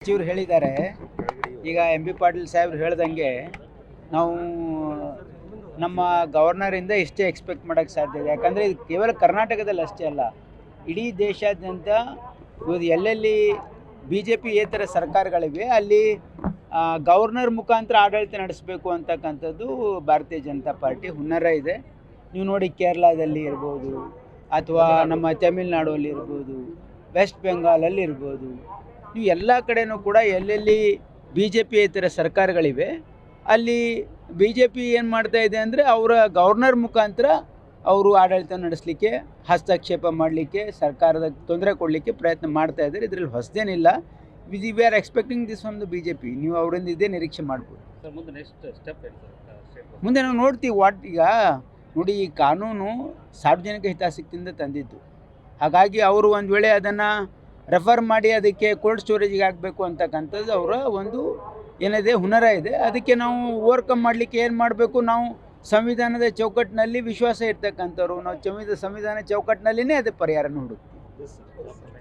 ಸಚಿವರು ಹೇಳಿದ್ದಾರೆ. ಈಗ ಎಂ ಬಿ ಪಾಟೀಲ್ ಸಾಹೇಬ್ರು ಹೇಳ್ದಂಗೆ ನಾವು ನಮ್ಮ ಗವರ್ನರಿಂದ ಇಷ್ಟೇ ಎಕ್ಸ್ಪೆಕ್ಟ್ ಮಾಡೋಕ್ಕೆ ಸಾಧ್ಯ ಇದೆ. ಯಾಕಂದರೆ ಇದು ಕೇವಲ ಕರ್ನಾಟಕದಲ್ಲಿ ಅಷ್ಟೇ ಅಲ್ಲ, ಇಡೀ ದೇಶಾದ್ಯಂತ ಇವತ್ತು ಎಲ್ಲೆಲ್ಲಿ ಬಿ ಜೆ ಪಿ ಏತರ ಸರ್ಕಾರಗಳಿವೆ ಅಲ್ಲಿ ಗವರ್ನರ್ ಮುಖಾಂತರ ಆಡಳಿತ ನಡೆಸಬೇಕು ಅಂತಕ್ಕಂಥದ್ದು ಭಾರತೀಯ ಜನತಾ ಪಾರ್ಟಿ ಹುನ್ನರ ಇದೆ. ನೀವು ನೋಡಿ ಕೇರಳದಲ್ಲಿ ಇರ್ಬೋದು, ಅಥವಾ ನಮ್ಮ ತಮಿಳ್ನಾಡಲ್ಲಿ ಇರ್ಬೋದು, ವೆಸ್ಟ್ ಬೆಂಗಾಲಲ್ಲಿ ಇರ್ಬೋದು, ನೀವು ಎಲ್ಲ ಕಡೆಯೂ ಕೂಡ ಎಲ್ಲೆಲ್ಲಿ ಬಿ ಜೆ ಪಿ ಇತರ ಸರ್ಕಾರಗಳಿವೆ ಅಲ್ಲಿ ಬಿ ಜೆ ಪಿ ಏನು ಮಾಡ್ತಾ ಇದೆ ಅಂದರೆ ಅವರ ಗವರ್ನರ್ ಮುಖಾಂತರ ಅವರು ಆಡಳಿತ ನಡೆಸಲಿಕ್ಕೆ, ಹಸ್ತಕ್ಷೇಪ ಮಾಡಲಿಕ್ಕೆ, ಸರ್ಕಾರದ ತೊಂದರೆ ಕೊಡಲಿಕ್ಕೆ ಪ್ರಯತ್ನ ಮಾಡ್ತಾ ಇದ್ದಾರೆ. ಇದರಲ್ಲಿ ಹೊಸದೇನಿಲ್ಲ. We are expecting this from the BJP. ನೀವು ಅವರಿಂದ ಇದೇ ನಿರೀಕ್ಷೆ ಮಾಡ್ಬೋದು. ಮುಂದೆ ನಾವು ನೋಡ್ತೀವಿ ಈಗ ನೋಡಿ, ಈ ಕಾನೂನು ಸಾರ್ವಜನಿಕ ಹಿತಾಸಕ್ತಿಯಿಂದ ತಂದಿದ್ದು. ಹಾಗಾಗಿ ಅವರು ಒಂದು ವೇಳೆ ಅದನ್ನು ರೆಫರ್ ಮಾಡಿ ಅದಕ್ಕೆ ಕೋಲ್ಡ್ ಸ್ಟೋರೇಜಿಗೆ ಹಾಕಬೇಕು ಅಂತಕ್ಕಂಥದ್ದು ಅವರ ಒಂದು ಏನಿದೆ ಹುನರ ಇದೆ. ಅದಕ್ಕೆ ನಾವು ಓವರ್ಕಮ್ ಮಾಡಲಿಕ್ಕೆ ಏನು ಮಾಡಬೇಕು, ನಾವು ಸಂವಿಧಾನದ ಚೌಕಟ್ಟಿನಲ್ಲಿ ವಿಶ್ವಾಸ ಇರ್ತಕ್ಕಂಥವ್ರು, ನಾವು ಸಂವಿಧಾನ ಚೌಕಟ್ಟಿನಲ್ಲಿನೇ ಅದಕ್ಕೆ ಪರಿಹಾರನ ಹುಡುಕ್ತೀವಿ.